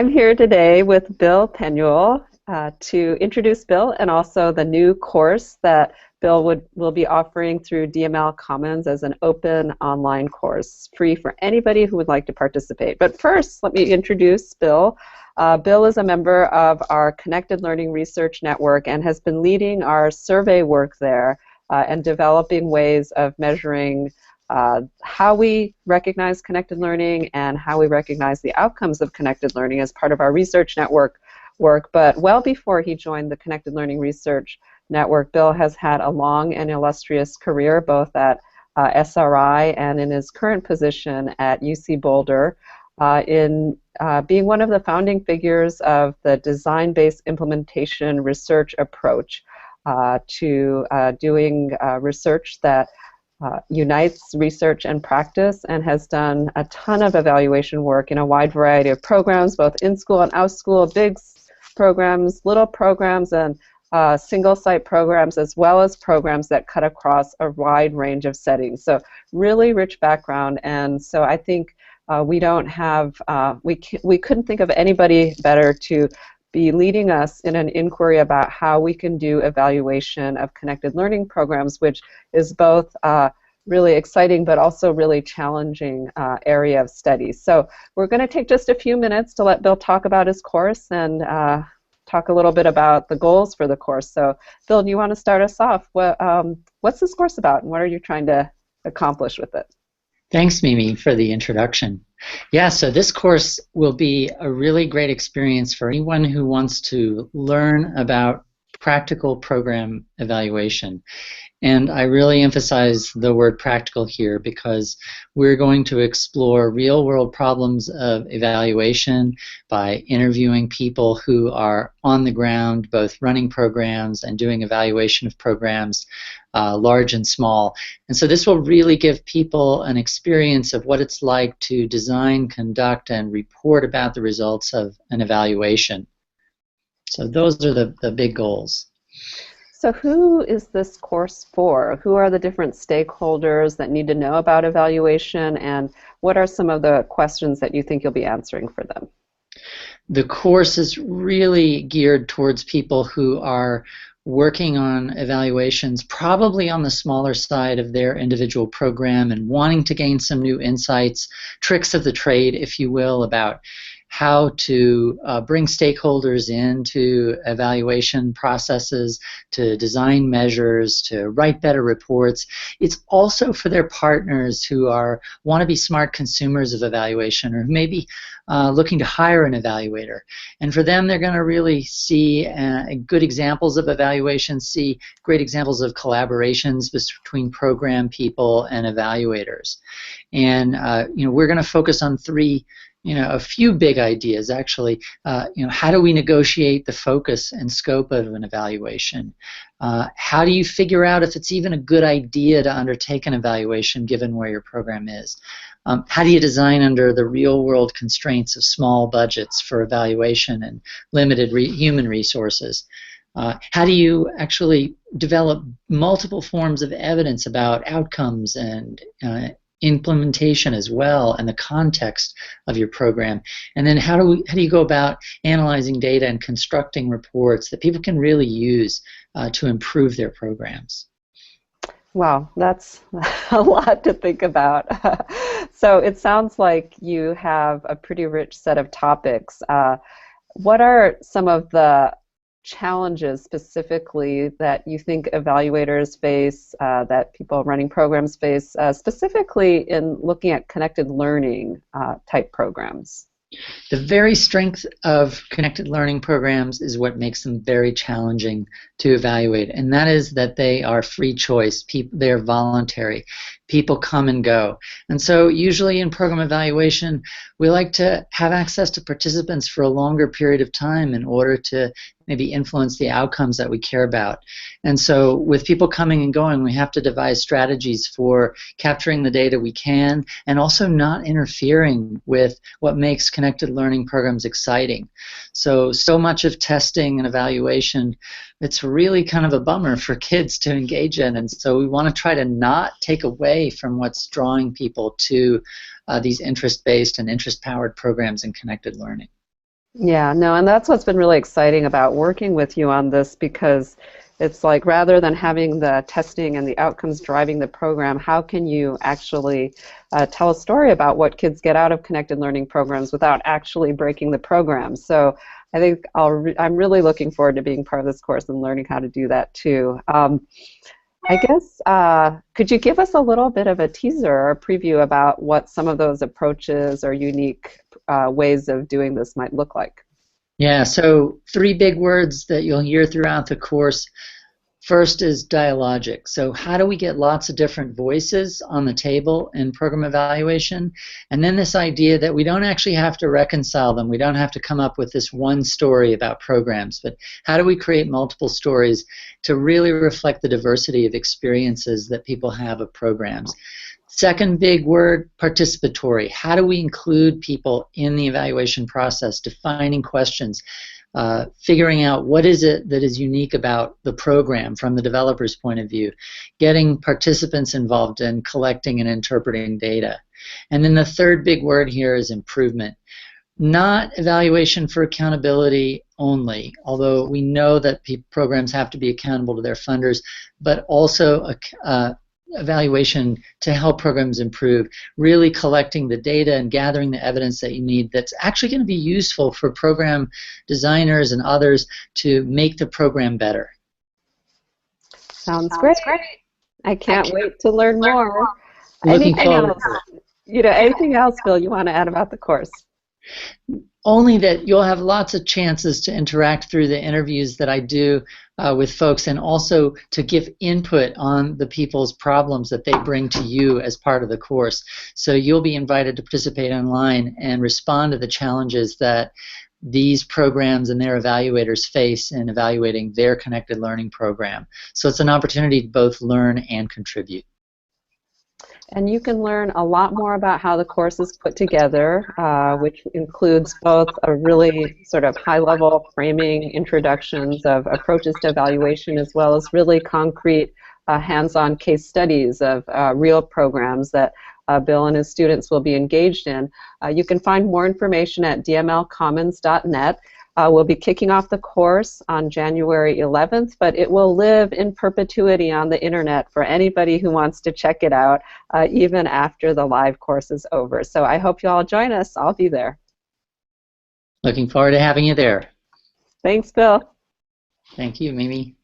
I'm here today with Bill Penuel to introduce Bill and also the new course that Bill will be offering through DML Commons as an open online course, free for anybody who would like to participate. But first, let me introduce Bill. Bill is a member of our Connected Learning Research Network and has been leading our survey work there and developing ways of measuring how we recognize connected learning and how we recognize the outcomes of connected learning as part of our research network work. But well before he joined the Connected Learning Research Network, Bill has had a long and illustrious career both at SRI and in his current position at UC Boulder in being one of the founding figures of the design-based implementation research approach to doing research that unites research and practice, and has done a ton of evaluation work in a wide variety of programs, both in school and out school, big programs, little programs, and single site programs, as well as programs that cut across a wide range of settings. So really rich background, and so I think we couldn't think of anybody better to be leading us in an inquiry about how we can do evaluation of connected learning programs, which is both really exciting but also really challenging area of study. So we're going to take just a few minutes to let Bill talk about his course and talk a little bit about the goals for the course. So Bill, do you want to start us off? What's this course about and what are you trying to accomplish with it? Thanks, Mimi, for the introduction. Yeah, so this course will be a really great experience for anyone who wants to learn about practical program evaluation. And I really emphasize the word practical here because we're going to explore real-world problems of evaluation by interviewing people who are on the ground, both running programs and doing evaluation of programs, large and small. And so this will really give people an experience of what it's like to design, conduct, and report about the results of an evaluation. So those are the big goals. So who is this course for? Who are the different stakeholders that need to know about evaluation, and what are some of the questions that you think you'll be answering for them? The course is really geared towards people who are working on evaluations, probably on the smaller side of their individual program and wanting to gain some new insights, tricks of the trade, if you will, about how to bring stakeholders into evaluation processes, to design measures, to write better reports. It's also for their partners who want to be smart consumers of evaluation, or maybe looking to hire an evaluator. And for them, they're going to really see good examples of evaluation, see great examples of collaborations between program people and evaluators. And we're going to focus on a few big ideas, actually. How do we negotiate the focus and scope of an evaluation? How do you figure out if it's even a good idea to undertake an evaluation given where your program is? How do you design under the real-world constraints of small budgets for evaluation and limited human resources? How do you actually develop multiple forms of evidence about outcomes and implementation as well, and the context of your program? And then how do you go about analyzing data and constructing reports that people can really use to improve their programs? Wow, that's a lot to think about. So it sounds like you have a pretty rich set of topics. What are some of the challenges specifically that you think evaluators face, that people running programs face, specifically in looking at connected learning type programs? The very strength of connected learning programs is what makes them very challenging to evaluate, and that is that they are free choice. They're voluntary. People come and go. And so usually in program evaluation, we like to have access to participants for a longer period of time in order to maybe influence the outcomes that we care about. And so with people coming and going, we have to devise strategies for capturing the data we can and also not interfering with what makes connected learning programs exciting. So much of testing and evaluation, it's really kind of a bummer for kids to engage in, and so we want to try to not take away from what's drawing people to these interest-based and interest-powered programs in connected learning. Yeah, no, and that's what's been really exciting about working with you on this because it's like rather than having the testing and the outcomes driving the program, how can you actually tell a story about what kids get out of connected learning programs without actually breaking the program? So I think I'm really looking forward to being part of this course and learning how to do that too. I guess, could you give us a little bit of a teaser or a preview about what some of those approaches or unique ways of doing this might look like? Yeah, so three big words that you'll hear throughout the course. First is dialogic. So how do we get lots of different voices on the table in program evaluation? And then this idea that we don't actually have to reconcile them. We don't have to come up with this one story about programs, but how do we create multiple stories to really reflect the diversity of experiences that people have of programs? Second big word, participatory. How do we include people in the evaluation process, defining questions, figuring out what is it that is unique about the program from the developer's point of view, getting participants involved in collecting and interpreting data. And then the third big word here is improvement. Not evaluation for accountability only, although we know that programs have to be accountable to their funders, but also evaluation to help programs improve, really collecting the data and gathering the evidence that you need that's actually going to be useful for program designers and others to make the program better. Sounds great. I can't wait to learn more. Looking Anything forward else? to it. Anything else, Bill, you want to add about the course? Only that you'll have lots of chances to interact through the interviews that I do with folks, and also to give input on the people's problems that they bring to you as part of the course. So you'll be invited to participate online and respond to the challenges that these programs and their evaluators face in evaluating their connected learning program. So it's an opportunity to both learn and contribute. And you can learn a lot more about how the course is put together, which includes both a really sort of high-level framing introductions of approaches to evaluation, as well as really concrete hands-on case studies of real programs that Bill and his students will be engaged in. You can find more information at dmlcommons.net. We'll be kicking off the course on January 11th, but it will live in perpetuity on the internet for anybody who wants to check it out, even after the live course is over. So I hope you all join us. I'll be there. Looking forward to having you there. Thanks, Bill. Thank you, Mimi.